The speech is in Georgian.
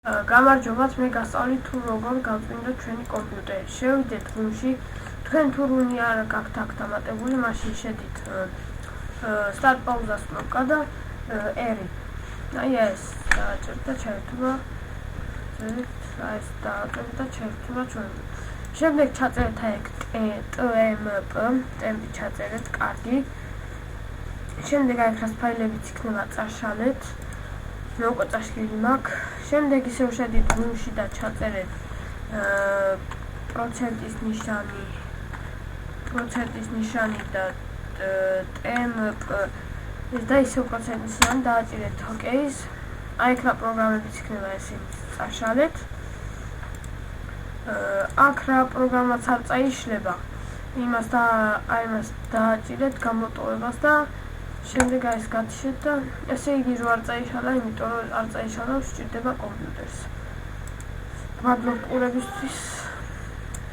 გამარჯობათ, მე გასწავლით თუ როგორ გავწმინდოთ ჩვენი კომპიუტერი. შევიდეთ გუნდში, თქვენ თუ რუნი არ გაქვთ აქ დამატებული, მაშინ შედით start პაუზას კნოპკა და ერი. აი ეს დააჭერთ და ჩაერთვა. ეს დააჭერთ და ჩაერთვა ჩვენ. შემდეგ ჩაწერეთ აქ tmp, ტემპი ჩაწერეთ, კარგი. შემდეგ აქ რას ფაილებიც იქნება წაშალეთ. მე უკვე წაშლილი მაქვს. შემდეგ ისევ შედით გუნდში და ჩაწერეთ პროცენტის ნიშანი და tmp და ისევ პროცენტის ნიშანი დააჭირეთ OK-ს. აი აქ რა პროგრამებიც იქნება ესეც წაშალეთ. აქ რა პროგრამაც არ წაიშლება. იმას დააჭირეთ გამოტოვებას და შემდეგ ეს გათიშეთ და ესე იგი რო არ წაიშალა, იმიტომ რომ არ წაიშალა, სჭირდება კომპიუტერს. მადლობ ყურებისთვის.